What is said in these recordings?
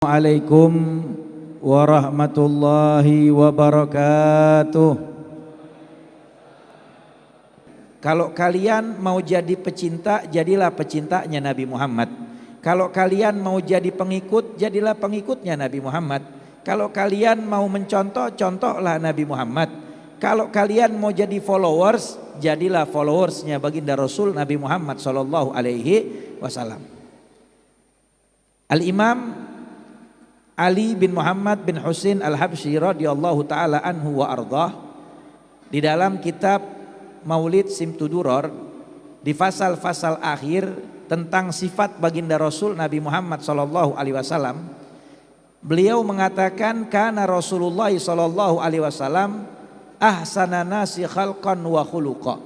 Assalamualaikum warahmatullahi wabarakatuh. Kalau kalian mau jadi pecinta, jadilah pecintanya Nabi Muhammad. Kalau kalian mau jadi pengikut, jadilah pengikutnya Nabi Muhammad. Kalau kalian mau mencontoh, contohlah Nabi Muhammad. Kalau kalian mau jadi followers, jadilah followersnya baginda Rasul Nabi Muhammad sallallahu alaihi wasallam. Al-Imam Ali bin Muhammad bin Husain Al-Habsyi radhiyallahu taala anhu wa ardhah di dalam kitab Maulid Simtuduror di fasal-fasal akhir tentang sifat baginda Rasul Nabi Muhammad sallallahu alaihi wasallam, beliau mengatakan kana Rasulullah sallallahu alaihi wasallam ahsana nasi khalqan wa khuluqa.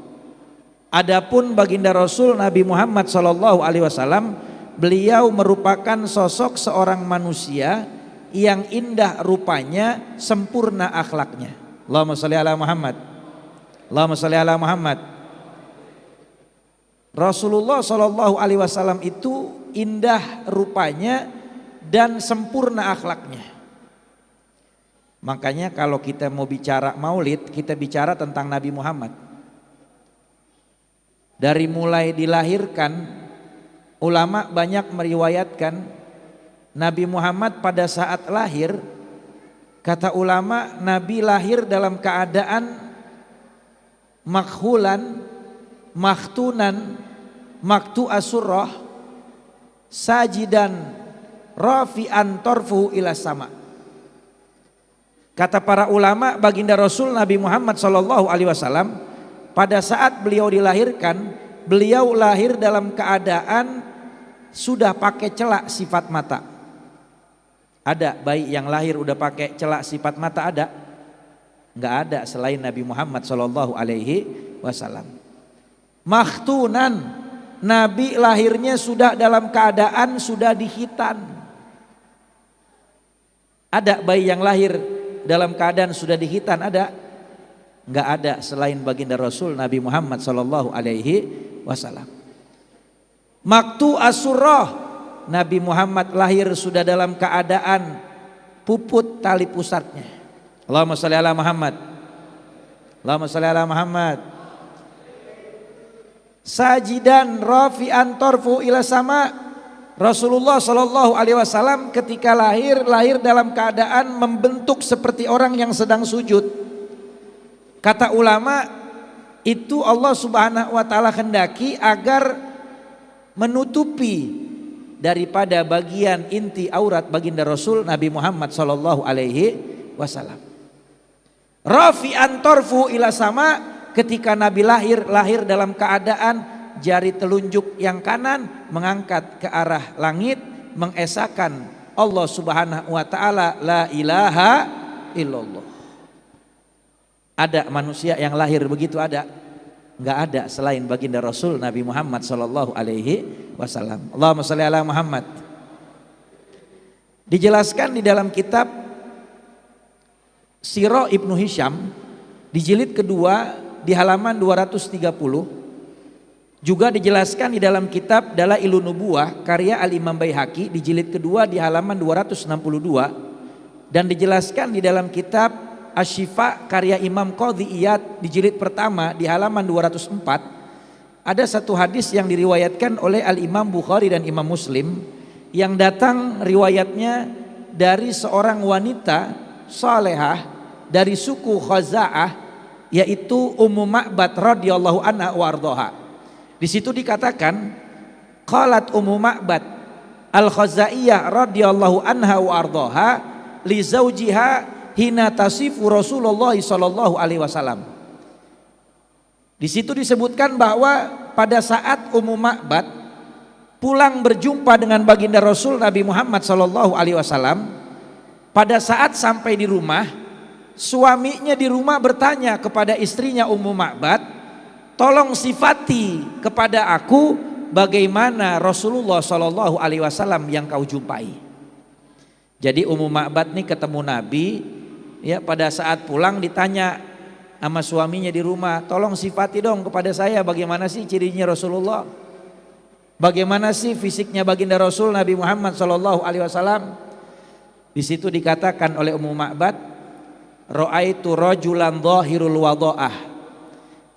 Adapun baginda Rasul Nabi Muhammad sallallahu alaihi wasallam, beliau merupakan sosok seorang manusia yang indah rupanya, sempurna akhlaknya. Allahumma shalli ala Muhammad. Allahumma shalli ala Muhammad. Rasulullah sallallahu alaihi wasallam itu indah rupanya dan sempurna akhlaknya. Makanya kalau kita mau bicara maulid, kita bicara tentang Nabi Muhammad. Dari mulai dilahirkan, ulama banyak meriwayatkan Nabi Muhammad pada saat lahir, kata ulama, Nabi lahir dalam keadaan makhulan, makhtunan, maktu asurrah, sajidan, rafi'an torfuhu ila sama. Kata para ulama, baginda Rasul Nabi Muhammad sallallahu alaihi wasallam pada saat beliau dilahirkan, beliau lahir dalam keadaan sudah pakai celak sifat mata. Ada bayi yang lahir udah pakai celak sifat mata, ada? Enggak ada selain Nabi Muhammad sallallahu alaihi wasallam. Makhtunan, Nabi lahirnya sudah dalam keadaan sudah dihitan. Ada bayi yang lahir dalam keadaan sudah dihitan, ada? Enggak ada selain baginda Rasul Nabi Muhammad sallallahu alaihi wasallam. Maktu asurrah, Nabi Muhammad lahir sudah dalam keadaan puput tali pusatnya. Allahumma shalli ala Muhammad. Allahumma shalli ala Muhammad. Sajidan rafi'an torfu ila sama. Rasulullah sallallahu alaihi wasallam ketika lahir dalam keadaan membentuk seperti orang yang sedang sujud. Kata ulama, itu Allah Subhanahu wa taala hendaki agar menutupi daripada bagian inti aurat baginda Rasul Nabi Muhammad sallallahu alaihi wasallam. Rafi'an torfu ila sama, ketika Nabi lahir dalam keadaan jari telunjuk yang kanan mengangkat ke arah langit, mengesahkan Allah Subhanahu wa taala la ilaha illallah. Ada manusia yang lahir begitu, ada? Enggak ada selain baginda Rasul Nabi Muhammad sallallahu alaihi wasallam. Allahumma shalli ala Muhammad. Dijelaskan di dalam kitab Sirah Ibnu Hisham di jilid kedua di halaman 230, juga dijelaskan di dalam kitab Dalailun Nubuwah karya Al-Imam Baihaqi di jilid kedua di halaman 262, dan dijelaskan di dalam kitab Asy-Syifa karya Imam Qadhi Iyad di jilid pertama di halaman 204. Ada satu hadis yang diriwayatkan oleh Al-Imam Bukhari dan Imam Muslim yang datang riwayatnya dari seorang wanita salehah dari suku Khaza'ah, yaitu Ummu Ma'bad radhiyallahu anha wa ardhaha. Di situ dikatakan qalat Ummu Ma'bad al-Khaza'iyah radhiyallahu anha wa ardhaha li zaujiha hina tasifu Rasulullah sallallahu alaihi wasallam. Di situ disebutkan bahwa pada saat Ummu Ma'bad pulang berjumpa dengan baginda Rasul Nabi Muhammad sallallahu alaihi wasallam, pada saat sampai di rumah, suaminya di rumah bertanya kepada istrinya Ummu Ma'bad, "Tolong sifati kepada aku bagaimana Rasulullah sallallahu alaihi wasallam yang kau jumpai." Jadi Ummu Ma'bad nih ketemu Nabi, ya, pada saat pulang ditanya sama suaminya di rumah, "Tolong sifati dong kepada saya bagaimana sih cirinya Rasulullah, bagaimana sih fisiknya baginda Rasul Nabi Muhammad sallallahu alaihi wasallam." Di situ dikatakan oleh Ummu Ma'bad, ra'aitu rajulan dhahirul wadha'ah.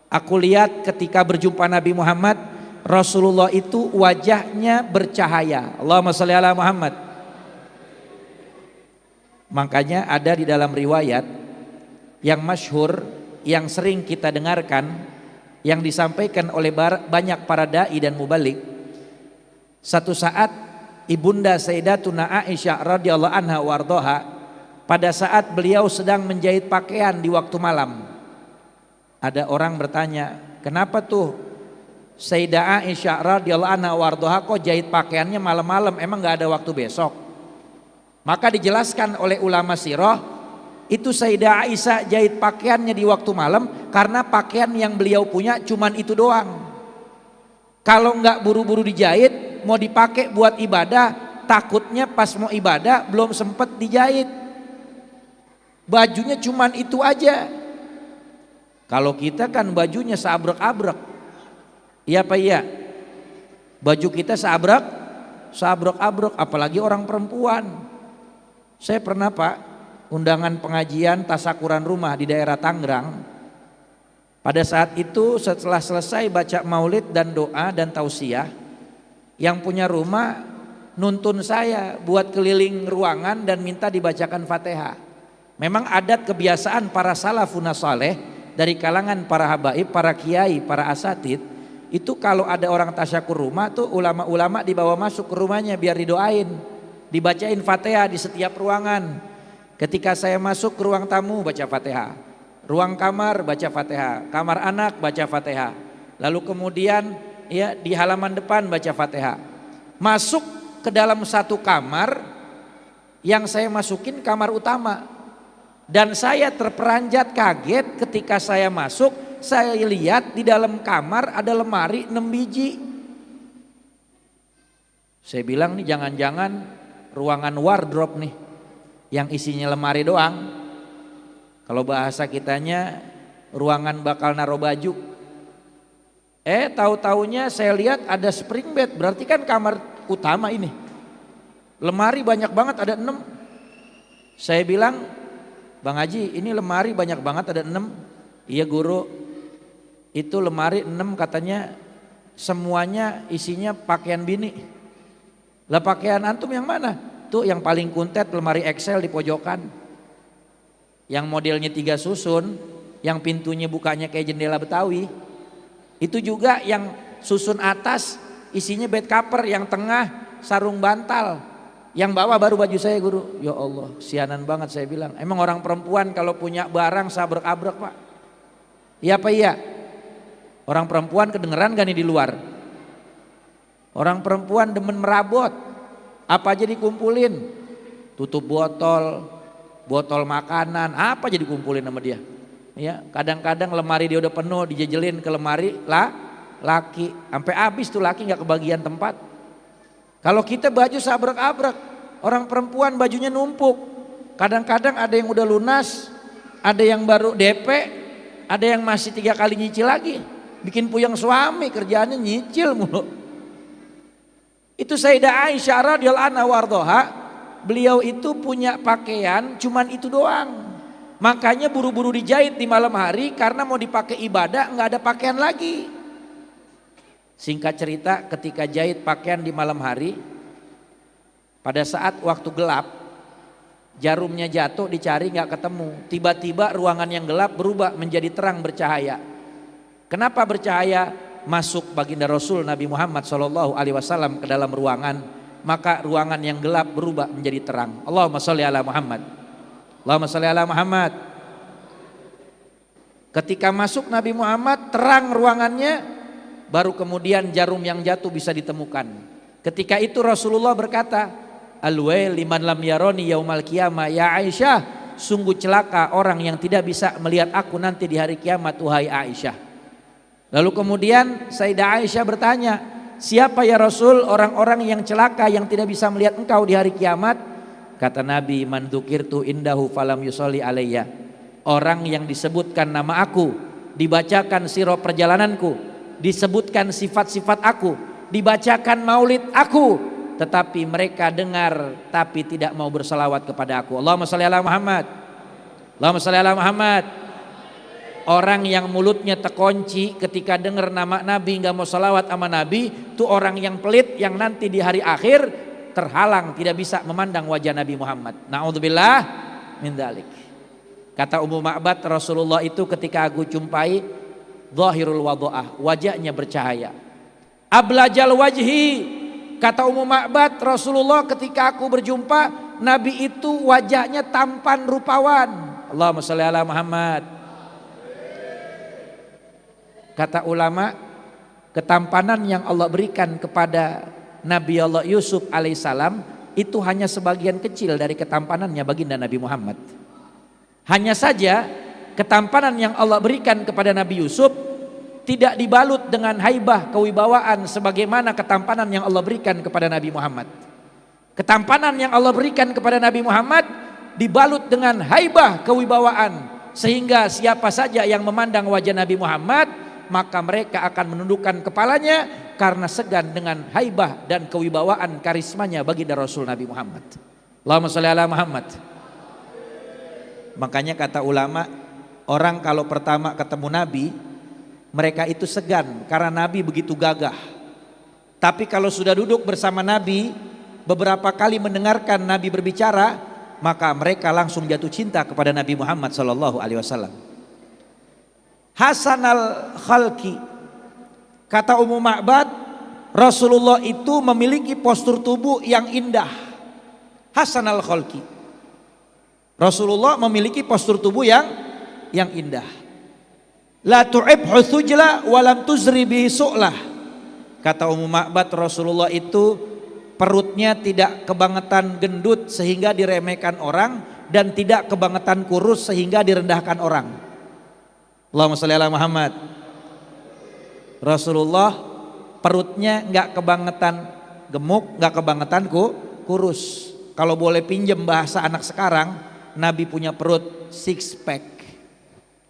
Aku lihat ketika berjumpa Nabi Muhammad, Rasulullah itu wajahnya bercahaya. Allahumma shalli ala Muhammad. Makanya ada di dalam riwayat yang masyhur, yang sering kita dengarkan, yang disampaikan oleh banyak para dai dan mubalik. Satu saat Ibunda Sayyidatuna Aisyah radhiyallahu anha wardoha, pada saat beliau sedang menjahit pakaian di waktu malam, ada orang bertanya, kenapa tuh Sayyidah Aisyah radhiyallahu anha wardoha kok jahit pakaiannya malam-malam, emang gak ada waktu besok? Maka dijelaskan oleh ulama sirah, itu Sayyidah Aisyah jahit pakaiannya di waktu malam karena pakaian yang beliau punya cuman itu doang. Kalau nggak buru-buru dijahit, mau dipakai buat ibadah, takutnya pas mau ibadah belum sempet dijahit. Bajunya cuman itu aja. Kalau kita kan bajunya seabrek-abrek. Iya apa iya? Baju kita seabrek-abrek, apalagi orang perempuan. Saya pernah Pak, undangan pengajian tasakuran rumah di daerah Tangerang. Pada saat itu setelah selesai baca maulid dan doa dan tausiah, yang punya rumah nuntun saya buat keliling ruangan dan minta dibacakan Fatihah. Memang adat kebiasaan para salafun saleh dari kalangan para habaib, para kiai, para asatid, itu kalau ada orang tasyakur rumah tuh ulama-ulama dibawa masuk ke rumahnya biar didoain, dibacain Fatihah di setiap ruangan. Ketika saya masuk ke ruang tamu baca Fatihah, ruang kamar baca Fatihah, kamar anak baca Fatihah, lalu kemudian ya di halaman depan baca Fatihah. Masuk ke dalam satu kamar, yang saya masukin kamar utama, dan saya terperanjat kaget ketika saya masuk, saya lihat di dalam kamar ada lemari 6 biji. Saya bilang nih jangan-jangan ruangan wardrobe nih yang isinya lemari doang. Kalau bahasa kitanya ruangan bakal naruh baju. Tahu-taunya saya lihat ada spring bed, berarti kan kamar utama ini. Lemari banyak banget, ada 6. Saya bilang, Bang Haji ini lemari banyak banget, ada 6. Iya guru, itu lemari 6 katanya semuanya isinya pakaian bini. Lah pakaian antum yang mana? Tuh yang paling kuntet lemari Excel di pojokan. Yang modelnya 3 susun, yang pintunya bukanya kayak jendela Betawi. Itu juga yang susun atas isinya bed cover, yang tengah sarung bantal, yang bawah baru baju saya guru. Ya Allah, sianan banget saya bilang. Emang orang perempuan kalau punya barang sabrek-abrek Pak? Iya apa iya? Orang perempuan kedengeran gak nih di luar? Orang perempuan demen merabot, apa aja dikumpulin, tutup botol makanan, apa jadi kumpulin sama dia. Ya, kadang-kadang lemari dia udah penuh, dijejelin ke lemari laki, sampai habis tuh laki nggak kebagian tempat. Kalau kita baju sabrek-abrek, orang perempuan bajunya numpuk. Kadang-kadang ada yang udah lunas, ada yang baru DP, ada yang masih 3 kali nyicil lagi. Bikin puyeng suami, kerjaannya nyicil mulu. Itu Sayyidah Aisyah radhiyallahu anha wardoha, beliau itu punya pakaian cuman itu doang. Makanya buru-buru dijahit di malam hari karena mau dipakai ibadah, nggak ada pakaian lagi. Singkat cerita, ketika jahit pakaian di malam hari, pada saat waktu gelap, jarumnya jatuh dicari nggak ketemu. Tiba-tiba ruangan yang gelap berubah menjadi terang bercahaya. Kenapa bercahaya? Masuk baginda Rasul Nabi Muhammad SAW ke dalam ruangan, maka ruangan yang gelap berubah menjadi terang. Allahumma sholli ala Muhammad. Allahumma sholli ala Muhammad. Ketika masuk Nabi Muhammad, terang ruangannya, baru kemudian jarum yang jatuh bisa ditemukan. Ketika itu Rasulullah berkata, Al-wail liman lam yaroni yaumal qiyamah, ya Aisyah, sungguh celaka orang yang tidak bisa melihat aku nanti di hari kiamat, wahai Aisyah. Lalu kemudian Sayyidah Aisyah bertanya, siapa ya Rasul orang-orang yang celaka yang tidak bisa melihat engkau di hari kiamat? Kata Nabi, man dzukirtu indahu falam yusolli alayya. Orang yang disebutkan nama aku, dibacakan sirah perjalananku, disebutkan sifat-sifat aku, dibacakan maulid aku, tetapi mereka dengar tapi tidak mau berselawat kepada aku. Allahumma shalli ala Muhammad. Allahumma shalli ala Muhammad. Orang yang mulutnya terkunci ketika dengar nama Nabi nggak mau salawat sama Nabi, itu orang yang pelit yang nanti di hari akhir terhalang tidak bisa memandang wajah Nabi Muhammad. Na'udzubillah min dzalik. Kata Ummu Ma'bad, Rasulullah itu ketika aku jumpai zahirul wadha'ah, wajahnya bercahaya. Ablajal wajhi, kata Ummu Ma'bad, Rasulullah ketika aku berjumpa Nabi itu wajahnya tampan rupawan. Allahumma shalli ala Muhammad. Kata ulama, ketampanan yang Allah berikan kepada Nabi Allah Yusuf alaihissalam itu hanya sebagian kecil dari ketampanannya baginda Nabi Muhammad. Hanya saja ketampanan yang Allah berikan kepada Nabi Yusuf tidak dibalut dengan haibah kewibawaan sebagaimana ketampanan yang Allah berikan kepada Nabi Muhammad. Ketampanan yang Allah berikan kepada Nabi Muhammad dibalut dengan haibah kewibawaan, sehingga siapa saja yang memandang wajah Nabi Muhammad maka mereka akan menundukkan kepalanya karena segan dengan haibah dan kewibawaan karismanya baginda Rasul Nabi Muhammad. Allahumma shalli ala Muhammad. Makanya kata ulama, orang kalau pertama ketemu Nabi mereka itu segan karena Nabi begitu gagah. Tapi kalau sudah duduk bersama Nabi, beberapa kali mendengarkan Nabi berbicara, maka mereka langsung jatuh cinta kepada Nabi Muhammad sallallahu alaihi wasallam. Hasanal khalqi, kata Ummu Ma'bad, Rasulullah itu memiliki postur tubuh yang indah. Hasanal khalqi, Rasulullah memiliki postur tubuh yang indah. La tu'ibhu thujla wa lam tuzri bihi su'lah, kata Ummu Ma'bad, Rasulullah itu perutnya tidak kebangetan gendut sehingga diremehkan orang dan tidak kebangetan kurus sehingga direndahkan orang. Allahumma shalli ala Muhammad. Rasulullah perutnya nggak kebangetan gemuk, nggak kebangetan kurus. Kalau boleh pinjem bahasa anak sekarang, Nabi punya perut six pack.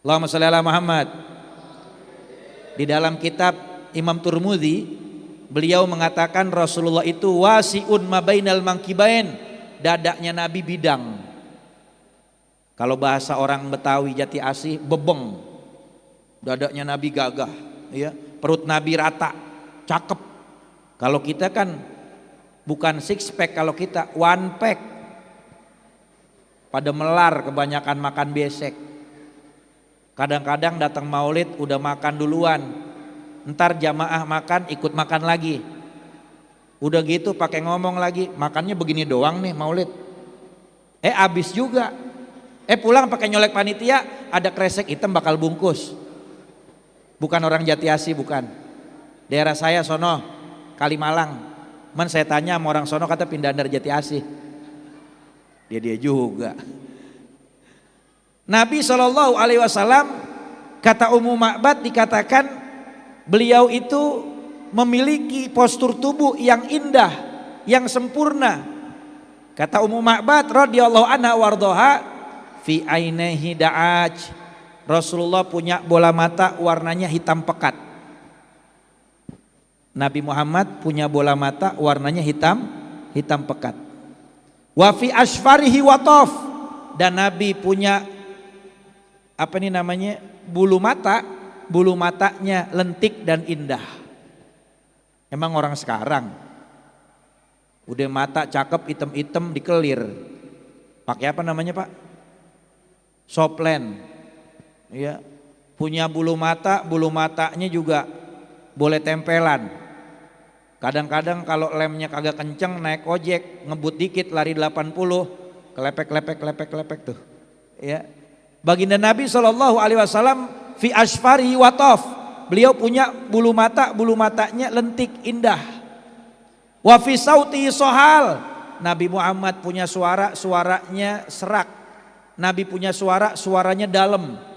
Allahumma shalli ala Muhammad. Di dalam kitab Imam Turmudi, beliau mengatakan Rasulullah itu wasi'un mabainal mangkibain, dadanya Nabi bidang. Kalau bahasa orang Betawi Jati Asih, bebeng. Dadanya Nabi gagah, ya. Perut Nabi rata, cakep. Kalau kita kan bukan six pack, kalau kita one pack. Pada melar kebanyakan makan besek. Kadang-kadang datang maulid udah makan duluan. Ntar jamaah makan ikut makan lagi. Udah gitu pakai ngomong lagi, makannya begini doang nih maulid. Habis juga. Pulang pakai nyolek panitia, ada kresek hitam bakal bungkus. Bukan orang Jati Asih, bukan. Daerah saya sono Kalimalang. Man saya tanya sama orang sono, kata pindahan dari Jati Asih. Dia juga. Nabi Shallallahu Alaihi Wasallam, kata Ummu Ma'bad, dikatakan beliau itu memiliki postur tubuh yang indah, yang sempurna. Kata Ummu Ma'bad radhiyallahu anha wardoha, fi ainihi da'aj, Rasulullah punya bola mata warnanya hitam pekat. Nabi Muhammad punya bola mata warnanya hitam pekat. Wa fi asfarihi watof, dan Nabi punya bulu matanya lentik dan indah. Emang orang sekarang udah mata cakep hitam-hitam dikelir, pakai apa namanya Pak? Soplen. Ya, punya bulu matanya juga boleh tempelan. Kadang-kadang kalau lemnya kagak kenceng, naik ojek ngebut dikit lari 80, kelepek tuh. Ya. Baginda Nabi Shallallahu Alaihi Wasallam fi asfari watof, beliau punya bulu matanya lentik indah. Wa fi sauti sohal, Nabi Muhammad punya suaranya serak. Nabi punya suaranya dalam.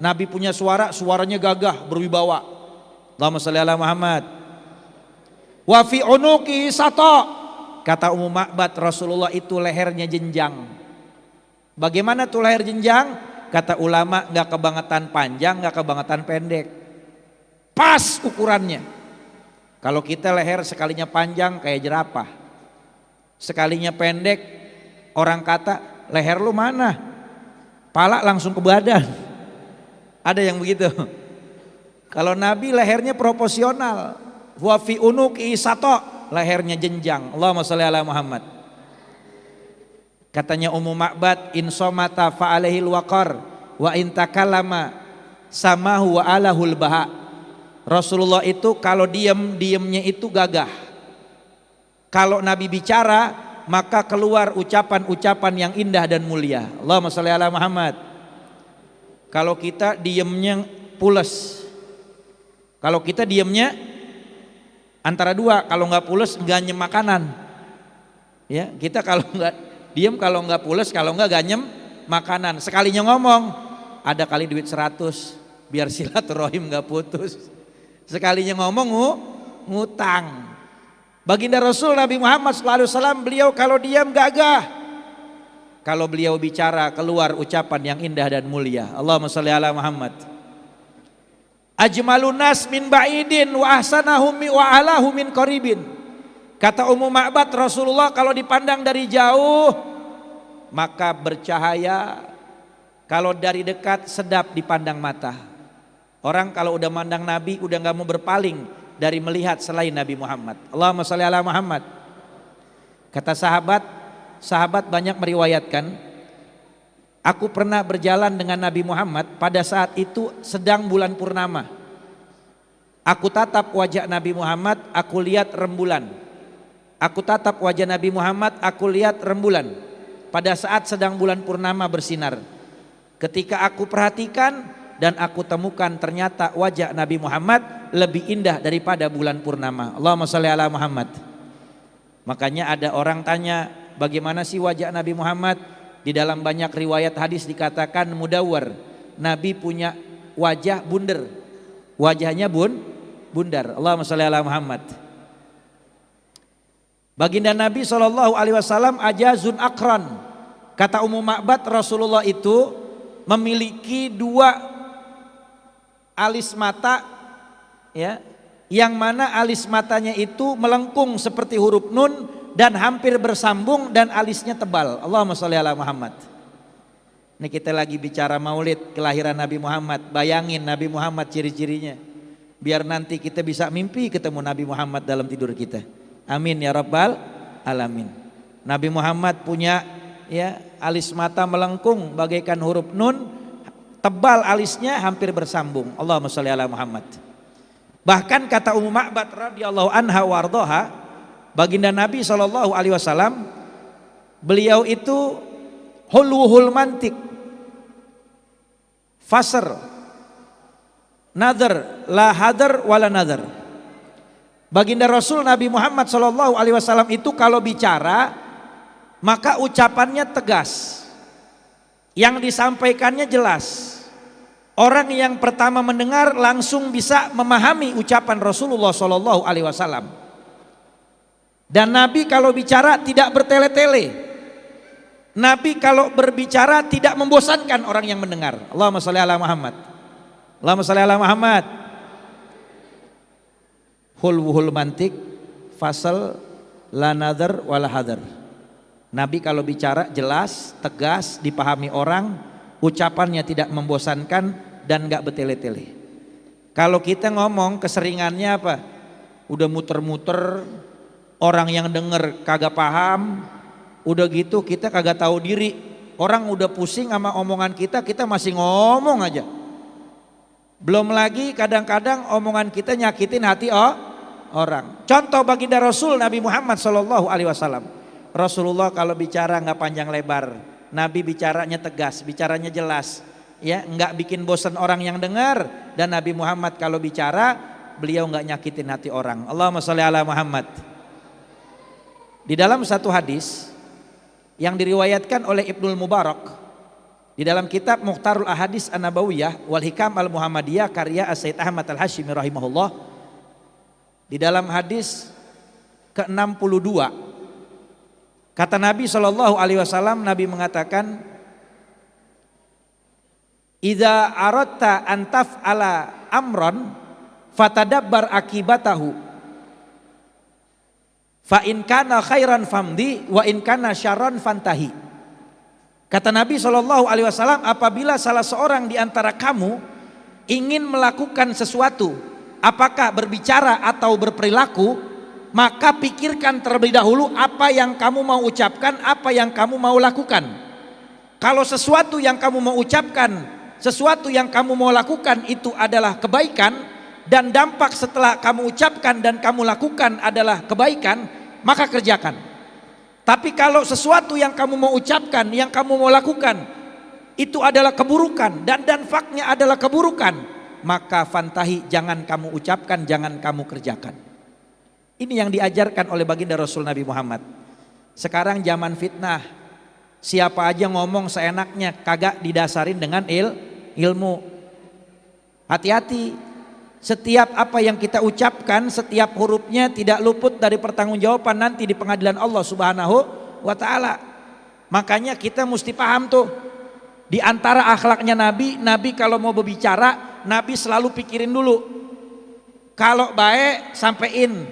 Nabi punya suaranya gagah, berwibawa. Allahumma shalli ala Muhammad. Wa fi unuqi sato, kata Ummu Ma'bad, Rasulullah itu lehernya jenjang. Bagaimana tuh leher jenjang? Kata ulama, nggak kebangetan panjang, nggak kebangetan pendek, pas ukurannya. Kalau kita leher sekalinya panjang kayak jerapah, Sekalinya pendek, orang kata, leher lu mana? Pala langsung ke badan. Ada yang begitu. Kalau Nabi lehernya proporsional. Wa fi unuqi sato, lehernya jenjang. Allahumma sholli ala Muhammad. Katanya Ummu Ma'bad, in somata fa alaihil waqar wa in takallama samahu wa alahul baha. Rasulullah itu kalau diamnya itu gagah. Kalau Nabi bicara maka keluar ucapan-ucapan yang indah dan mulia. Allahumma sholli ala Muhammad. Kalau kita diamnya pules. Kalau kita diamnya antara dua, kalau nggak pules nggak nyem makanan. Ya, kita kalau nggak diam, kalau nggak pules, kalau nggak ganyem makanan. Sekalinya ngomong, ada kali duit 100 biar silaturahim nggak putus. Sekalinya ngomong ngutang. Baginda Rasul Nabi Muhammad SAW, beliau kalau diam gagah. Kalau beliau bicara keluar ucapan yang indah dan mulia. Allahumma sholli ala Muhammad. Ajmalun nas min ba'idin wa ahsanahum wa alahum min qaribin. Kata Ummu Ma'bad, Rasulullah kalau dipandang dari jauh maka bercahaya, kalau dari dekat sedap dipandang mata. Orang kalau udah mandang Nabi udah gak mau berpaling dari melihat selain Nabi Muhammad. Allahumma sholli ala Muhammad. Kata sahabat banyak meriwayatkan, aku pernah berjalan dengan Nabi Muhammad pada saat itu sedang bulan purnama. Aku tatap wajah Nabi Muhammad, aku lihat rembulan. Aku tatap wajah Nabi Muhammad, aku lihat rembulan. Pada saat sedang bulan purnama bersinar. Ketika aku perhatikan dan aku temukan ternyata wajah Nabi Muhammad lebih indah daripada bulan purnama. Allahumma sholli ala Muhammad. Makanya ada orang tanya, bagaimana sih wajah Nabi Muhammad? Di dalam banyak riwayat hadis dikatakan mudawwar. Nabi punya wajah bunder. Wajahnya bundar. Allahumma sholli ala Muhammad. Baginda Nabi SAW ajazun akran. Kata Ummu Ma'bad, Rasulullah itu memiliki 2 alis mata, ya, yang mana alis matanya itu melengkung seperti huruf nun dan hampir bersambung dan alisnya tebal. Allahumma sholli ala Muhammad. Ini kita lagi bicara maulid kelahiran Nabi Muhammad. Bayangin Nabi Muhammad ciri-cirinya. Biar nanti kita bisa mimpi ketemu Nabi Muhammad dalam tidur kita. Amin ya rabbal alamin. Nabi Muhammad punya, ya, alis mata melengkung bagaikan huruf nun, tebal alisnya hampir bersambung. Allahumma sholli ala Muhammad. Bahkan kata Ummu Ma'bad radhiyallahu anha wardoha, baginda Nabi SAW, beliau itu hulwuhul mantik, fasr, nadar, la hadar wala nadar. Baginda Rasul Nabi Muhammad SAW itu kalau bicara maka ucapannya tegas, yang disampaikannya jelas. Orang yang pertama mendengar langsung bisa memahami ucapan Rasulullah SAW. Dan Nabi kalau bicara tidak bertele-tele. Nabi kalau berbicara tidak membosankan orang yang mendengar. Allahumma sholli ala Muhammad. Allahumma sholli ala Muhammad. Hulwuhul mantik, fasal, la nadar wala hadar. Nabi kalau bicara jelas, tegas, dipahami orang, ucapannya tidak membosankan dan gak bertele-tele. Kalau kita ngomong keseringannya apa? Udah muter-muter, orang yang denger kagak paham, udah gitu kita kagak tahu diri. Orang udah pusing sama omongan kita, kita masih ngomong aja. Belum lagi kadang-kadang omongan kita nyakitin hati orang. Contoh baginda Rasul Nabi Muhammad SAW. Rasulullah kalau bicara nggak panjang lebar, Nabi bicaranya tegas, bicaranya jelas, ya, nggak bikin bosan orang yang dengar. Dan Nabi Muhammad kalau bicara, beliau nggak nyakitin hati orang. Allahumma sholli ala Muhammad. Di dalam satu hadis yang diriwayatkan oleh Ibnul Mubarak di dalam kitab Mukhtarul Ahadits An-Nabawiyah wal Hikam Al-Muhammadiyah karya As-Sayyid Ahmad Al-Hashimi rahimahullah, di dalam hadis ke-62 kata Nabi SAW, Nabi mengatakan, idza aradta an taf'ala amran fatadabbar akibatahu Fa in kana khairan famdi wa in kana syarran fantahi. Kata Nabi SAW, apabila salah seorang di antara kamu ingin melakukan sesuatu, apakah berbicara atau berperilaku, maka pikirkan terlebih dahulu apa yang kamu mau ucapkan, apa yang kamu mau lakukan. Kalau sesuatu yang kamu mau ucapkan, sesuatu yang kamu mau lakukan itu adalah kebaikan, dan dampak setelah kamu ucapkan dan kamu lakukan adalah kebaikan, maka kerjakan. Tapi kalau sesuatu yang kamu mau ucapkan, yang kamu mau lakukan itu adalah keburukan dan dampaknya adalah keburukan, maka fantahi, jangan kamu ucapkan, jangan kamu kerjakan. Ini yang diajarkan oleh baginda Rasul Nabi Muhammad. Sekarang zaman fitnah, siapa aja ngomong seenaknya, kagak didasarin dengan ilmu. Hati-hati. Setiap apa yang kita ucapkan, setiap hurufnya tidak luput dari pertanggungjawaban nanti di pengadilan Allah Subhanahu wa ta'ala. Makanya kita mesti paham tuh, di antara akhlaknya Nabi kalau mau berbicara, Nabi selalu pikirin dulu. Kalau baik, sampein.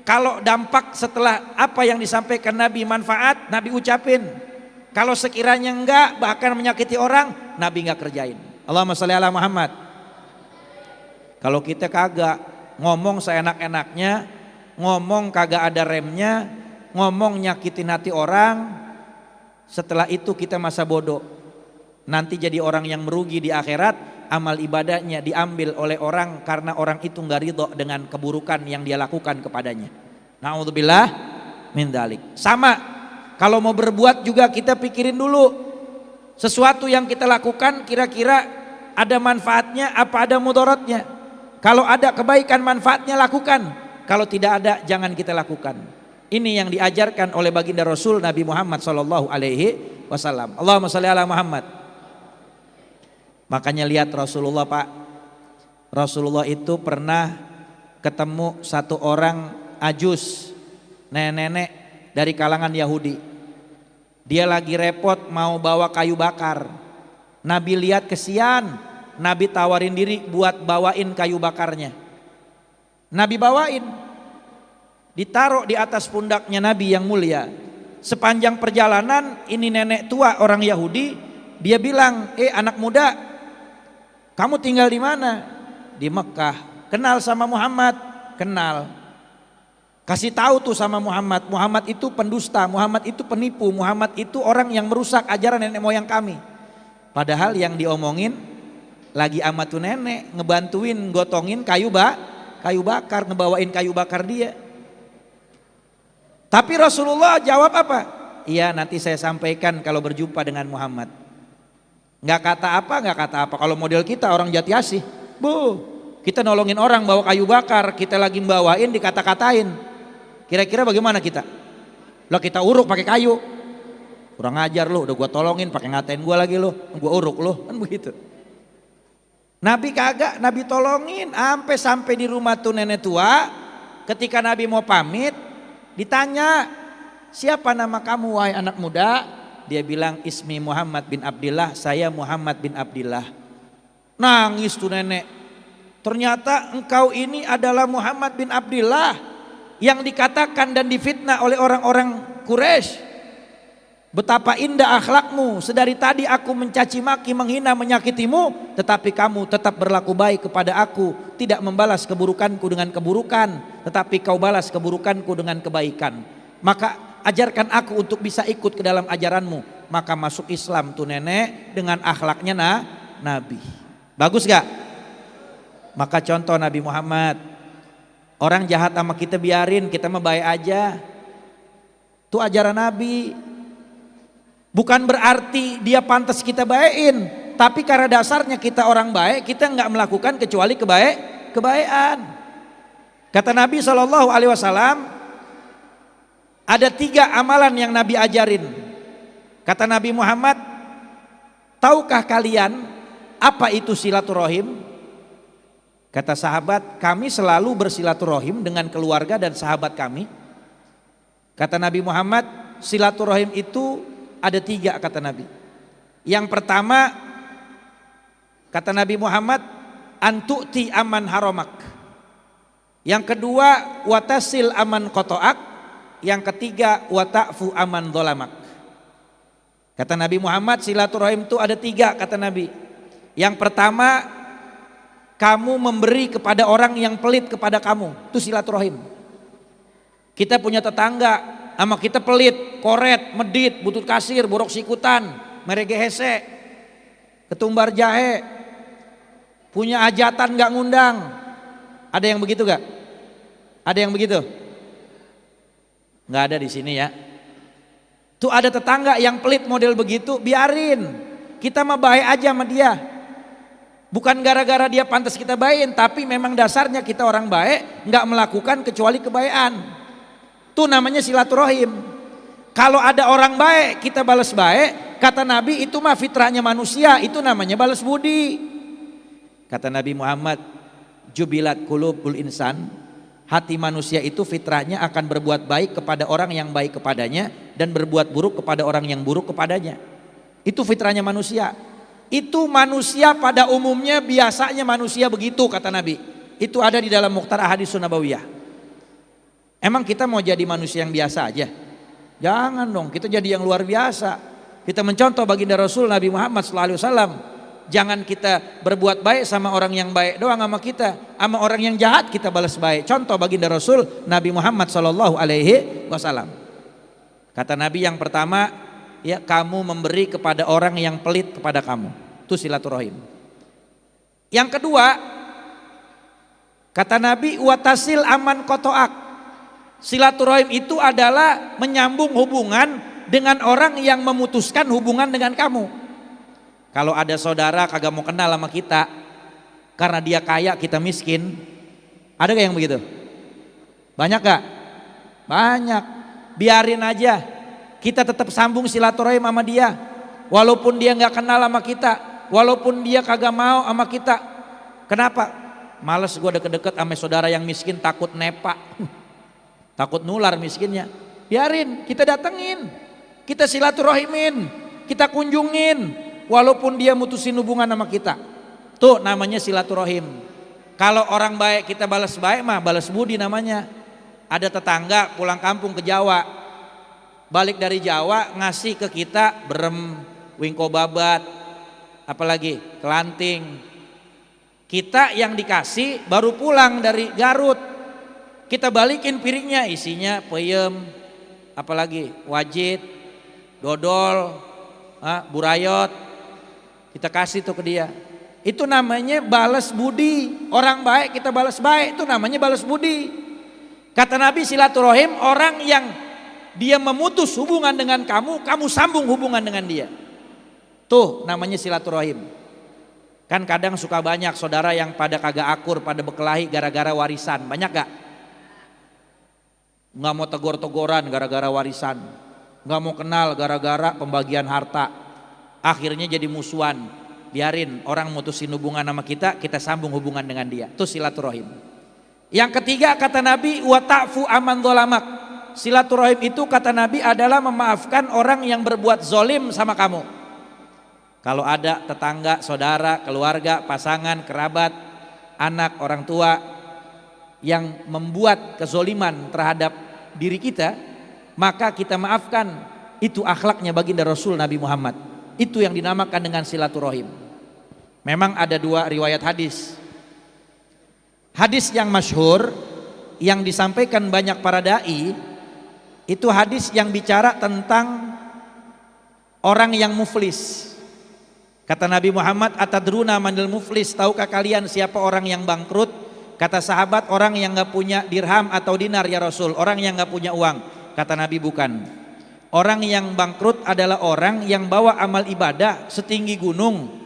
Kalau dampak setelah apa yang disampaikan Nabi manfaat, Nabi ucapin. Kalau sekiranya enggak, bahkan menyakiti orang, Nabi enggak kerjain. Allahumma sholli ala Muhammad. Kalau kita kagak, ngomong seenak-enaknya, ngomong kagak ada remnya, ngomong nyakitin hati orang, setelah itu kita masa bodoh. Nanti jadi orang yang merugi di akhirat, amal ibadahnya diambil oleh orang karena orang itu enggak ridho dengan keburukan yang dia lakukan kepadanya. Na'udzubillah min dzalik. Sama, kalau mau berbuat juga kita pikirin dulu. Sesuatu yang kita lakukan kira-kira ada manfaatnya apa ada mudaratnya. Kalau ada kebaikan manfaatnya lakukan, kalau tidak ada jangan kita lakukan. Ini yang diajarkan oleh baginda Rasul Nabi Muhammad sallallahu alaihi wasallam. Allahumma shalli ala Muhammad. Makanya lihat Rasulullah, Pak. Rasulullah itu pernah ketemu satu orang ajus, nenek-nenek dari kalangan Yahudi. Dia lagi repot mau bawa kayu bakar. Nabi lihat kesian. Nabi tawarin diri buat bawain kayu bakarnya. Nabi bawain, ditaruh di atas pundaknya Nabi yang mulia. Sepanjang perjalanan ini nenek tua orang Yahudi, dia bilang, anak muda, kamu tinggal di mana? Di Mekah. Kenal sama Muhammad? Kenal. Kasih tahu tuh sama Muhammad, Muhammad itu pendusta, Muhammad itu penipu, Muhammad itu orang yang merusak ajaran nenek moyang kami. Padahal yang diomongin lagi ama tuh nenek ngebantuin gotongin kayu bakar, ngebawain kayu bakar dia. Tapi Rasulullah jawab apa? Iya, nanti saya sampaikan kalau berjumpa dengan Muhammad. Nggak kata apa. Kalau model kita orang Jati Asih, kita nolongin orang bawa kayu bakar, kita lagi bawain dikata-katain. Kira-kira bagaimana kita? Lah kita uruk pakai kayu. Kurang ajar lo, udah gua tolongin pakai ngatain gua lagi lo, gua uruk lo, kan begitu. Nabi kagak, Nabi tolongin sampai di rumah tuh nenek tua. Ketika Nabi mau pamit, ditanya, siapa nama kamu wahai anak muda? Dia bilang, ismi Muhammad bin Abdillah, saya Muhammad bin Abdillah. Nangis tuh nenek. Ternyata engkau ini adalah Muhammad bin Abdillah yang dikatakan dan difitnah oleh orang-orang Quraisy. Betapa indah akhlakmu, sedari tadi aku mencaci maki, menghina, menyakitimu, tetapi kamu tetap berlaku baik kepada aku, tidak membalas keburukanku dengan keburukan, tetapi kau balas keburukanku dengan kebaikan. Maka ajarkan aku untuk bisa ikut ke dalam ajaranmu. Maka masuk Islam tuh nenek dengan akhlaknya Nabi. Bagus gak? Maka contoh Nabi Muhammad, orang jahat sama kita biarin, kita mah baik aja. Tuh ajaran Nabi. Bukan berarti dia pantas kita baikin, tapi karena dasarnya kita orang baik, kita nggak melakukan kecuali kebaikan. Kata Nabi SAW, ada 3 amalan yang Nabi ajarin. Kata Nabi Muhammad, tahukah kalian apa itu silaturahim? Kata sahabat, kami selalu bersilaturahim dengan keluarga dan sahabat kami. Kata Nabi Muhammad, silaturahim itu ada 3 kata Nabi. Yang pertama kata Nabi Muhammad, antu'ti aman haramak. Yang kedua, watasil aman kotoak. Yang ketiga, wa ta'fu aman dhalamak. Kata Nabi Muhammad, silaturahim itu ada 3 kata Nabi. Yang pertama, kamu memberi kepada orang yang pelit kepada kamu, itu silaturahim. Kita punya tetangga sama kita pelit, koret, medit, butut kasir, borok sikutan, merege hese, ketumbar jahe, punya hajatan gak ngundang. Ada yang begitu gak? Ada yang begitu? Gak ada di sini ya. Tuh ada tetangga yang pelit model begitu, biarin. Kita mah baik aja sama dia. Bukan gara-gara dia pantas kita baikin, tapi memang dasarnya kita orang baik, nggak melakukan kecuali kebaikan. Tuh namanya silaturahim. Kalau ada orang baik, kita balas baik. Kata Nabi, itu mah fitrahnya manusia, itu namanya balas budi. Kata Nabi Muhammad, jubilat qulubul insan. Hati manusia itu fitrahnya akan berbuat baik kepada orang yang baik kepadanya dan berbuat buruk kepada orang yang buruk kepadanya. Itu fitrahnya manusia. Itu manusia pada umumnya, biasanya manusia begitu kata Nabi. Itu ada di dalam Mukhtar Ahaditsun Nabawiyah. Emang kita mau jadi manusia yang biasa aja? Jangan dong, kita jadi yang luar biasa. Kita mencontoh baginda Rasul Nabi Muhammad SAW. Jangan kita berbuat baik sama orang yang baik doang sama kita, sama orang yang jahat kita balas baik. Contoh baginda Rasul Nabi Muhammad SAW. Kata Nabi yang pertama, ya kamu memberi kepada orang yang pelit kepada kamu, itu silaturahim. Yang kedua, kata Nabi, watasil aman kotoak. Silaturahim itu adalah menyambung hubungan dengan orang yang memutuskan hubungan dengan kamu. Kalau ada saudara kagak mau kenal sama kita karena dia kaya kita miskin, ada gak yang begitu? Banyak gak? Banyak. Biarin aja, kita tetap sambung silaturahim sama dia, walaupun dia gak kenal sama kita, walaupun dia kagak mau sama kita. Kenapa? Males gue deket-deket sama saudara yang miskin, takut nepa, takut nular miskinnya. Biarin, kita datengin, kita silaturahimin, kita kunjungin, walaupun dia mutusin hubungan sama kita. Tuh namanya silaturahim. Kalau orang baik kita balas baik mah balas budi namanya. Ada tetangga pulang kampung ke Jawa, balik dari Jawa ngasih ke kita berem, wingko babat, apalagi kelanting. Kita yang dikasih baru pulang dari Garut, kita balikin piringnya isinya peyem, apalagi wajit, dodol, burayot. Kita kasih tuh ke dia. Itu namanya balas budi. Orang baik kita balas baik, itu namanya balas budi. Kata Nabi, silaturahim orang yang dia memutus hubungan dengan kamu, kamu sambung hubungan dengan dia. Tuh namanya silaturahim. Kan kadang suka banyak saudara yang pada kagak akur, pada berkelahi gara-gara warisan. Banyak gak? Nggak mau tegor-tegoran gara-gara warisan, nggak mau kenal gara-gara pembagian harta. Akhirnya jadi musuhan. Biarin orang mutusin hubungan sama kita, kita sambung hubungan dengan dia. Itu silaturahim. Yang ketiga kata Nabi, wa ta'fu aman dhalamak. Silaturahim itu kata Nabi adalah memaafkan orang yang berbuat zolim sama kamu. Kalau ada tetangga, saudara, keluarga, pasangan, kerabat, anak, orang tua yang membuat kezoliman terhadap diri kita, maka kita maafkan. Itu akhlaknya baginda Rasul Nabi Muhammad. Itu yang dinamakan dengan silaturahim. Memang ada 2 riwayat hadis. Hadis yang masyhur yang disampaikan banyak para dai, itu hadis yang bicara tentang orang yang muflis. Kata Nabi Muhammad, atadruna manil muflis, tahukah kalian siapa orang yang bangkrut? Kata sahabat, orang yang gak punya dirham atau dinar ya Rasul, orang yang gak punya uang. Kata Nabi, bukan. Orang yang bangkrut adalah orang yang bawa amal ibadah setinggi gunung.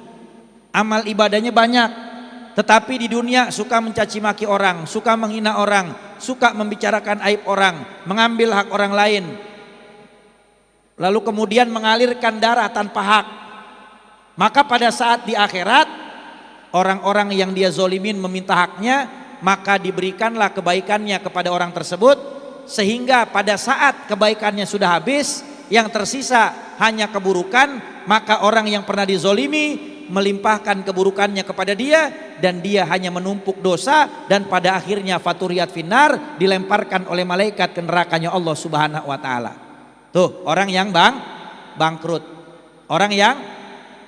Amal ibadahnya banyak, tetapi di dunia suka mencaci maki orang, suka menghina orang, suka membicarakan aib orang, mengambil hak orang lain, lalu kemudian mengalirkan darah tanpa hak. Maka pada saat di akhirat, orang-orang yang dia zolimin meminta haknya, maka diberikanlah kebaikannya kepada orang tersebut, sehingga pada saat kebaikannya sudah habis, yang tersisa hanya keburukan. Maka orang yang pernah dizolimi melimpahkan keburukannya kepada dia, dan dia hanya menumpuk dosa, dan pada akhirnya faturiyat finnar, dilemparkan oleh malaikat ke nerakanya Allah Subhanahu wa taala. Tuh, orang yang bangkrut. Orang yang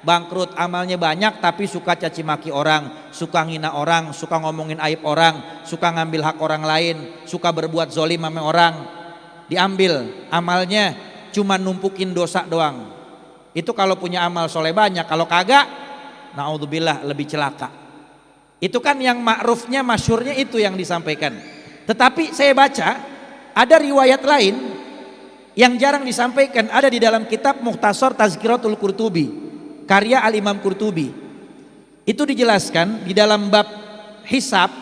bangkrut, amalnya banyak tapi suka caci maki orang, suka ngina orang, suka ngomongin aib orang, suka ngambil hak orang lain, suka berbuat zolim sama orang. Diambil amalnya, cuma numpukin dosa doang. Itu kalau punya amal soleh banyak, kalau kagak, naudzubillah, lebih celaka. Itu kan yang ma'rufnya, masyhurnya itu yang disampaikan. Tetapi saya baca ada riwayat lain yang jarang disampaikan, ada di dalam kitab Mukhtasar Tazkiratul Qurtubi, karya Al-Imam Qurtubi. Itu dijelaskan di dalam bab hisab,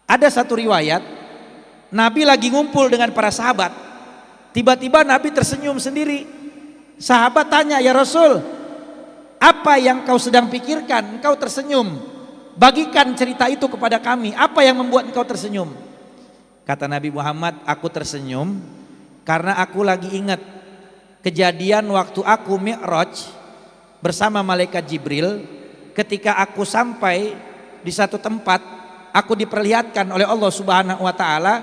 ada satu riwayat Nabi lagi ngumpul dengan para sahabat, tiba-tiba Nabi tersenyum sendiri. Sahabat tanya, "Ya Rasul, apa yang kau sedang pikirkan? Engkau tersenyum. Bagikan cerita itu kepada kami. Apa yang membuat engkau tersenyum?" Kata Nabi Muhammad, "Aku tersenyum karena aku lagi ingat kejadian waktu aku Mi'raj bersama malaikat Jibril. Ketika aku sampai di satu tempat, aku diperlihatkan oleh Allah Subhanahu wa taala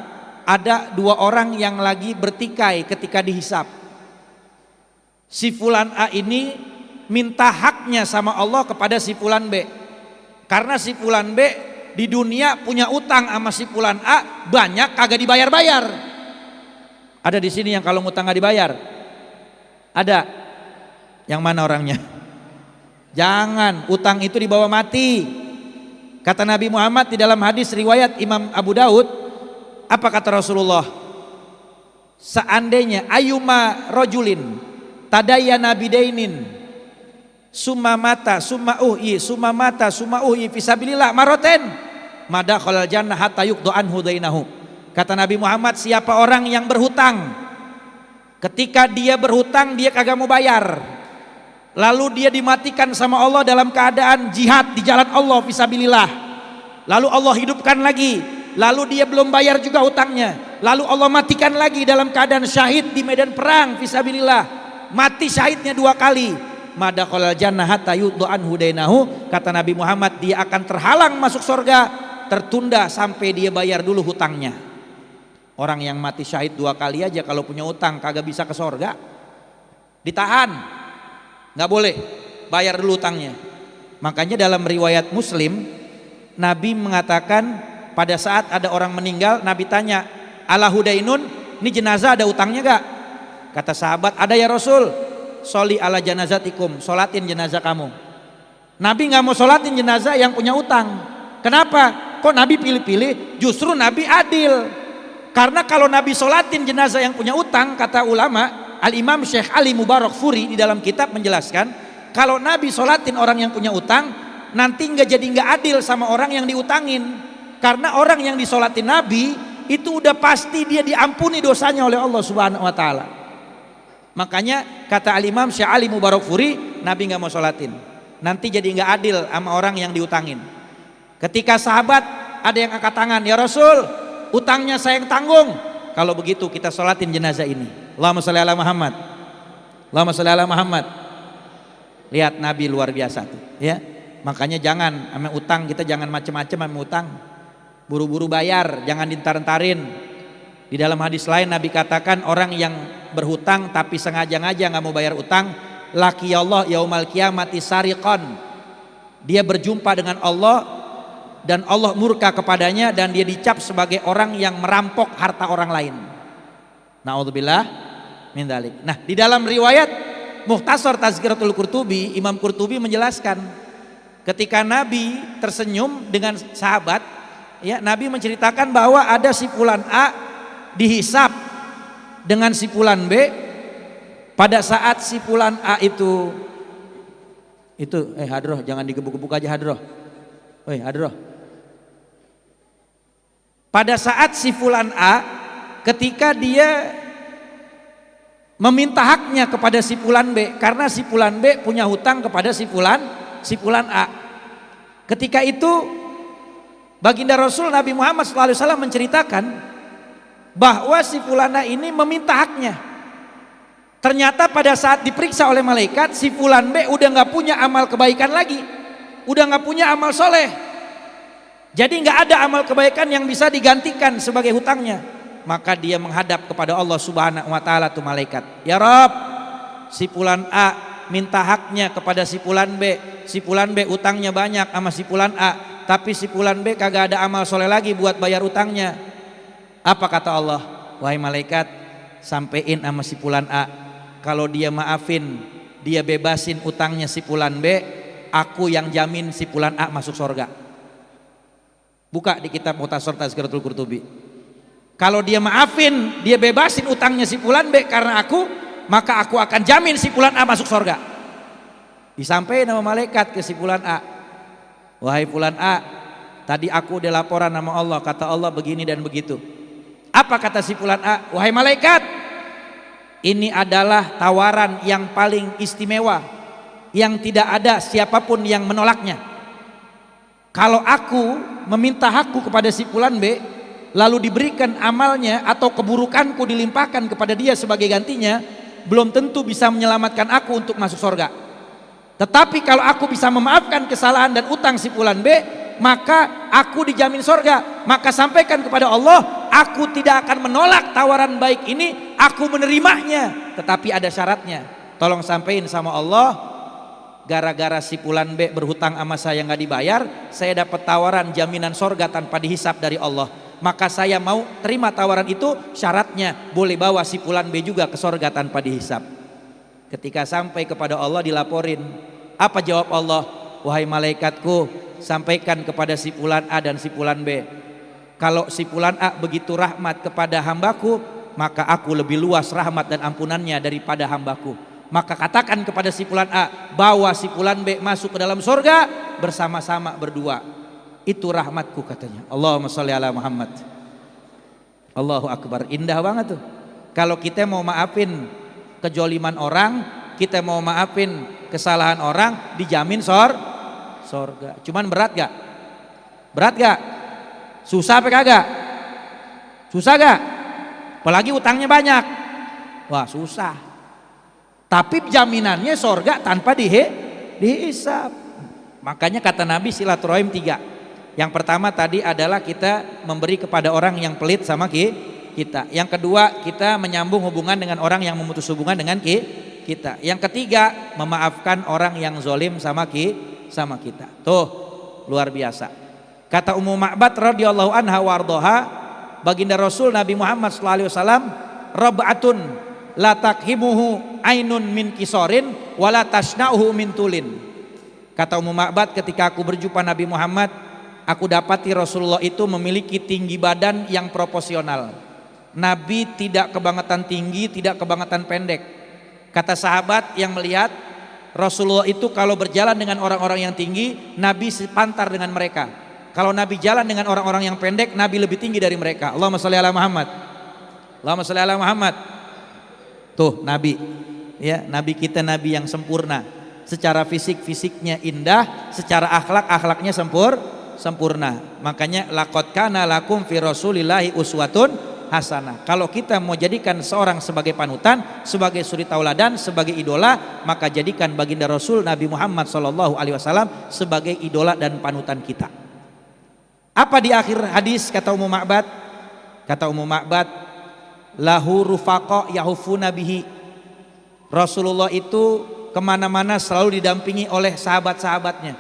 ada dua orang yang lagi bertikai ketika dihisap. Si fulan A ini minta haknya sama Allah kepada si fulan B. Karena si fulan B di dunia punya utang sama si fulan A banyak, kagak dibayar-bayar. Ada di sini yang kalau ngutang gak dibayar? Ada? Yang mana orangnya? Jangan, utang itu dibawa mati. Kata Nabi Muhammad di dalam hadis riwayat Imam Abu Daud, apa kata Rasulullah? Seandainya ayuma rojulin tadayana bidainin summa mata summa uhi fisabilillah maroten madakhalal jannah hatta yuqdu anhu dainahu. Kata Nabi Muhammad, siapa orang yang berhutang, ketika dia berhutang dia kagak mau bayar, lalu dia dimatikan sama Allah dalam keadaan jihad di jalan Allah fisabilillah, lalu Allah hidupkan lagi, lalu dia belum bayar juga hutangnya, lalu Allah matikan lagi dalam keadaan syahid di medan perang fisabilillah, mati syahidnya 2 kali, madakhalal jannah hatta yuqdu anhu dainahu. Kata Nabi Muhammad, dia akan terhalang masuk surga, tertunda sampai dia bayar dulu hutangnya. Orang yang mati syahid 2 kali aja kalau punya utang kagak bisa ke surga, ditahan, nggak boleh, bayar dulu utangnya. Makanya dalam riwayat Muslim, Nabi mengatakan pada saat ada orang meninggal, Nabi tanya, ala hudainun, ini jenazah ada utangnya gak? Kata sahabat, ada ya Rasul. Soli ala janazatikum, solatin jenazah kamu. Nabi nggak mau solatin jenazah yang punya utang. Kenapa? Kok Nabi pilih-pilih? Justru Nabi adil. Karena kalau Nabi solatin jenazah yang punya utang, kata ulama, Al-Imam Syekh Ali Mubarak Furi di dalam kitab menjelaskan, kalau Nabi solatin orang yang punya utang, nanti nggak adil sama orang yang diutangin. Karena orang yang disolatin Nabi itu udah pasti dia diampuni dosanya oleh Allah Subhanahu wa taala. Makanya kata Al-Imam Syekh Ali Mubarak Furi, Nabi nggak mau solatin, nanti jadi nggak adil sama orang yang diutangin. Ketika sahabat ada yang angkat tangan, ya Rasul, utangnya saya yang tanggung. Kalau begitu kita sholatin jenazah ini. Allahumma sholli ala Muhammad. Allahumma sholli ala Muhammad. Lihat Nabi luar biasa tuh, ya. Makanya jangan sama utang, kita jangan macam-macam sama utang. Buru-buru bayar, jangan dintar-ntarin. Di dalam hadis lain Nabi katakan, orang yang berhutang tapi sengaja-ngaja nggak mau bayar utang, laki Allah yaumal qiyamati sariqan. Dia berjumpa dengan Allah dan Allah murka kepadanya dan dia dicap sebagai orang yang merampok harta orang lain. Naudzubillah min dzalik. Nah, di dalam riwayat Mukhtasar Tazkiratul Qurtubi, Imam Qurtubi menjelaskan ketika Nabi tersenyum dengan sahabat, ya, Nabi menceritakan bahwa ada si fulan A dihisap dengan si fulan B. Pada saat si fulan A itu hadroh, jangan digebuk-gebuk aja hadroh. Hadroh. Pada saat si fulan A, ketika dia meminta haknya kepada si fulan B, karena si fulan B punya hutang kepada si fulan A. Ketika itu baginda Rasul Nabi Muhammad SAW menceritakan bahwa si fulan A ini meminta haknya. Ternyata pada saat diperiksa oleh malaikat, si fulan B udah nggak punya amal kebaikan lagi, udah nggak punya amal soleh. Jadi nggak ada amal kebaikan yang bisa digantikan sebagai hutangnya. Maka dia menghadap kepada Allah Subhanahu wa taala tuh malaikat. Ya Rob, si fulan A minta haknya kepada si fulan B. Si fulan B utangnya banyak sama si fulan A, tapi si fulan B kagak ada amal soleh lagi buat bayar utangnya. Apa kata Allah? Wahai malaikat, sampein sama si fulan A, kalau dia maafin, dia bebasin utangnya si fulan B, aku yang jamin si fulan A masuk surga. Buka di kitab Mukhtasar Tazkiratul Qurtubi. Kalau dia maafin, dia bebasin utangnya si fulan B karena aku, maka aku akan jamin si fulan A masuk surga. Disampaikan nama malaikat ke si fulan A. Wahai fulan A, tadi aku udah laporan nama Allah, kata Allah begini dan begitu. Apa kata si fulan A? Wahai malaikat, ini adalah tawaran yang paling istimewa, yang tidak ada siapapun yang menolaknya. Kalau aku meminta hakku kepada si fulan B, lalu diberikan amalnya atau keburukanku dilimpahkan kepada dia sebagai gantinya, belum tentu bisa menyelamatkan aku untuk masuk surga. Tetapi kalau aku bisa memaafkan kesalahan dan utang si fulan B, maka aku dijamin surga. Maka sampaikan kepada Allah, aku tidak akan menolak tawaran baik ini, aku menerimanya. Tetapi ada syaratnya. Tolong sampaikan sama Allah, gara-gara si fulan B berhutang sama saya nggak dibayar, saya dapat tawaran jaminan surga tanpa dihisap dari Allah. Maka saya mau terima tawaran itu, syaratnya boleh bawa si fulan B juga ke surga tanpa dihisap. Ketika sampai kepada Allah dilaporin, apa jawab Allah? Wahai malaikatku, sampaikan kepada si fulan A dan si fulan B, kalau si fulan A begitu rahmat kepada hambaku, maka aku lebih luas rahmat dan ampunannya daripada hambaku. Maka katakan kepada si fulan A, bawa si fulan B masuk ke dalam surga bersama-sama berdua. Itu rahmatku katanya. Allahumma sholli ala Muhammad. Allahu akbar. Indah banget tuh. Kalau kita mau maafin kejoliman orang, kita mau maafin kesalahan orang, dijamin surga. Cuman berat gak? Berat gak? Susah apa kagak? Susah gak? Apalagi utangnya banyak. Wah susah. Tapi jaminannya surga tanpa dihisab. Makanya kata Nabi silaturahim 3. Yang pertama tadi adalah kita memberi kepada orang yang pelit sama kita. Yang kedua, kita menyambung hubungan dengan orang yang memutus hubungan dengan kita. Yang ketiga, memaafkan orang yang zolim sama kita. Tuh, luar biasa. Kata Ummu Ma'bad radhiyallahu anha wardoha, baginda Rasul Nabi Muhammad sallallahu alaihi wasallam, rab'atun la takhimuhu ainun min kisorin wala tasna'uhu min tulin. Kata Ummu Ma'bad, ketika aku berjumpa Nabi Muhammad, aku dapati Rasulullah itu memiliki tinggi badan yang proporsional. Nabi tidak kebangetan tinggi, tidak kebangetan pendek. Kata sahabat yang melihat, Rasulullah itu kalau berjalan dengan orang-orang yang tinggi, Nabi sepantar dengan mereka. Kalau Nabi jalan dengan orang-orang yang pendek, Nabi lebih tinggi dari mereka. Allahumma sholli ala Muhammad. Allahumma sholli ala Muhammad. Tuh Nabi, ya Nabi kita Nabi yang sempurna. Secara fisiknya indah, secara akhlaknya sempurna. Makanya laqad kana lakum fi Rasulillahi uswatun hasanah. Kalau kita mau jadikan seorang sebagai panutan, sebagai suri tauladan, sebagai idola, maka jadikan baginda Rasul Nabi Muhammad sallallahu alaihi wasallam sebagai idola dan panutan kita. Apa di akhir hadis kata Ummu Ma'bad? Kata Ummu Ma'bad, lahu rufaqa yahufuna bihi. Rasulullah itu kemana-mana selalu didampingi oleh sahabat-sahabatnya.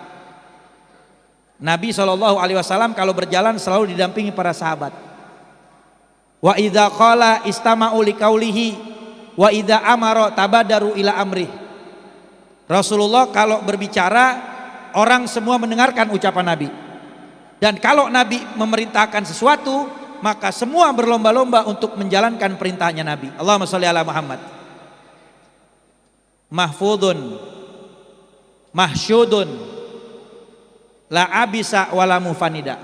Nabi SAW kalau berjalan selalu didampingi para sahabat. Wa idza qala istama'u liqaulihi wa idza amara tabadaru ila amri. Rasulullah kalau berbicara, orang semua mendengarkan ucapan Nabi. Dan kalau Nabi memerintahkan sesuatu, maka semua berlomba-lomba untuk menjalankan perintahnya Nabi. Allahumma sholli ala Muhammad. Mahfudun mahsyudun la abisa wala mufanida.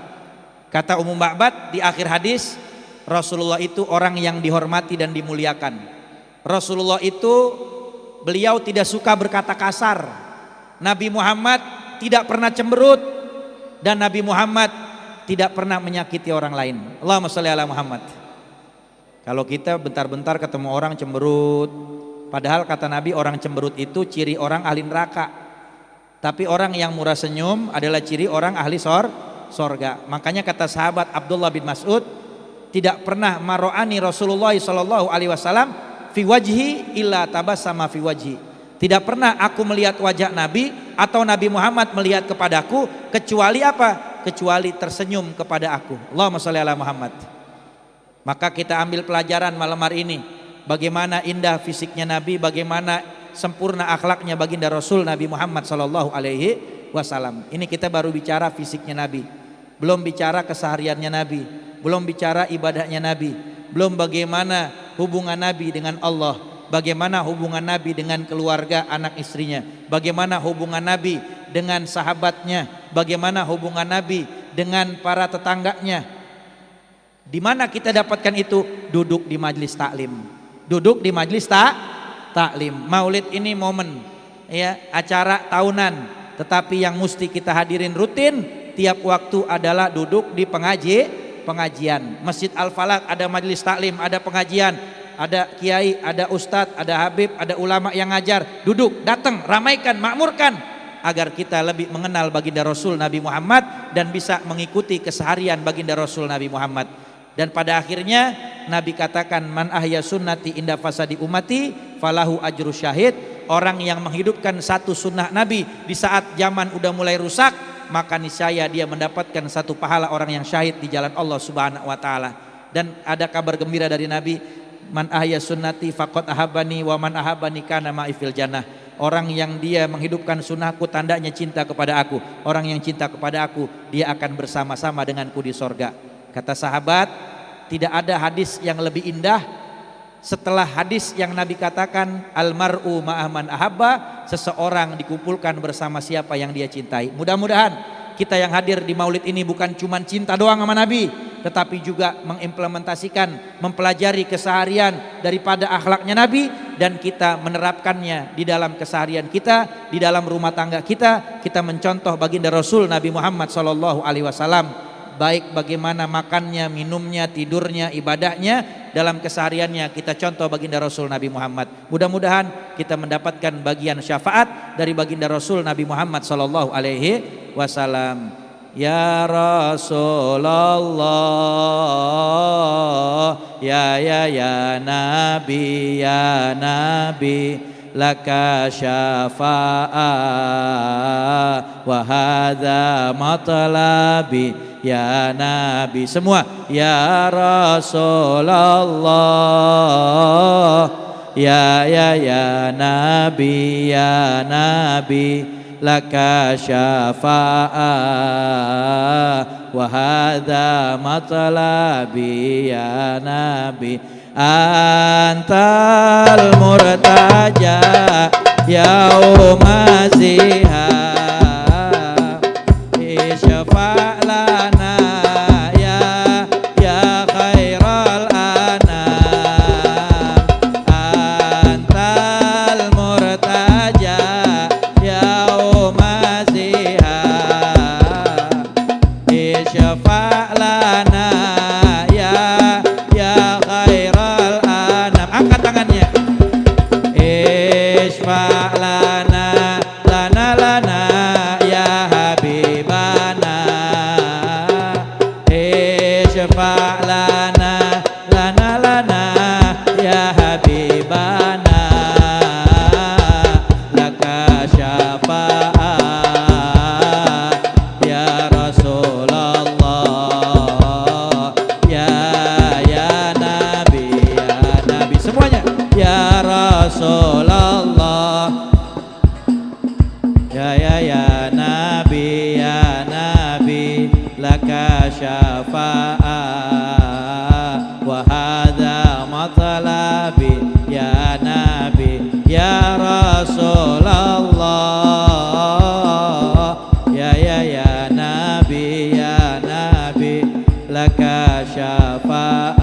Kata Ummu Ma'bad di akhir hadis, Rasulullah itu orang yang dihormati dan dimuliakan. Rasulullah itu beliau tidak suka berkata kasar. Nabi Muhammad tidak pernah cemberut, dan Nabi Muhammad tidak pernah menyakiti orang lain. Allahumma sholli ala Muhammad. Kalau kita bentar-bentar ketemu orang cemberut, Padahal kata Nabi orang cemberut itu ciri orang ahli neraka. Tapi orang yang murah senyum adalah ciri orang ahli sorga. Makanya kata sahabat Abdullah bin Mas'ud, tidak pernah maro'ani Rasulullah sallallahu alaihi wasallam fi wajhi illa tabassama fi wajhi. Tidak pernah aku melihat wajah Nabi atau Nabi Muhammad melihat kepadaku kecuali apa? Kecuali tersenyum kepada aku. Allahumma sholli ala Muhammad. Maka kita ambil pelajaran malam hari ini, bagaimana indah fisiknya Nabi, bagaimana sempurna akhlaknya baginda Rasul Nabi Muhammad sallallahu alaihi wasallam. Ini kita baru bicara fisiknya Nabi, belum bicara kesehariannya Nabi, belum bicara ibadahnya Nabi, belum bagaimana hubungan Nabi dengan Allah, bagaimana hubungan Nabi dengan keluarga anak istrinya, bagaimana hubungan Nabi dengan sahabatnya, bagaimana hubungan Nabi dengan para tetangganya. Di mana kita dapatkan itu? Duduk di majelis taklim. Duduk di majelis taklim. Maulid ini momen ya, acara tahunan, tetapi yang mesti kita hadirin rutin tiap waktu adalah duduk di pengajian. Masjid Al-Falaq ada majelis taklim, ada pengajian, ada kiai, ada ustadz, ada habib, ada ulama yang ngajar. Duduk, datang, ramaikan, makmurkan agar kita lebih mengenal baginda Rasul Nabi Muhammad dan bisa mengikuti keseharian baginda Rasul Nabi Muhammad. Dan pada akhirnya Nabi katakan, man ahya sunnati inda fasadi umati falahu ajru syahid. Orang yang menghidupkan satu sunnah Nabi di saat zaman udah mulai rusak, maka niscaya dia mendapatkan satu pahala orang yang syahid di jalan Allah Subhanahu wa taala. Dan ada kabar gembira dari Nabi, man ahya sunnati faqad ahabani wa man ahabani kana ma'i fil jannah. Orang yang dia menghidupkan sunnahku tandanya cinta kepada aku. Orang yang cinta kepada aku, dia akan bersama-sama denganku di sorga. Kata sahabat, tidak ada hadis yang lebih indah setelah hadis yang Nabi katakan, almar'u ma'aman ahabba, seseorang dikumpulkan bersama siapa yang dia cintai. Mudah-mudahan kita yang hadir di maulid ini bukan cuma cinta doang sama Nabi, tetapi juga mengimplementasikan, mempelajari keseharian daripada akhlaknya Nabi, dan kita menerapkannya di dalam keseharian kita, di dalam rumah tangga kita. Kita mencontoh baginda Rasul Nabi Muhammad sallallahu alaihi wasallam, baik bagaimana makannya, minumnya, tidurnya, ibadahnya, dalam kesehariannya kita contoh baginda Rasul Nabi Muhammad. Mudah-mudahan kita mendapatkan bagian syafaat dari baginda Rasul Nabi Muhammad sallallahu alaihi wasallam. Ya Rasulullah, ya Nabi, ya Nabi, laka syafa'a wa hadza matlabi ya Nabi. Semua ya Rasulullah, ya Nabi, ya Nabi, laka syafa'a wa hadza matlabi ya Nabi. Antal murtaja yauma zihab, isyafa' lana ya khairal anam. Antal murtaja yauma zihab, isyafa' lana ya khairal anam. Angkat tangannya. Isfa' lana ya habibana. Isfa' lana ya habibana. Laka syafa'ah ya Rasulullah, ya Nabi, ya Nabi. Semuanya ya Rasulullah, ya Nabi, laka syafa'ah wa hadza matlabi ya Nabi, ya Rasulullah, ya Nabi, laka syafa'ah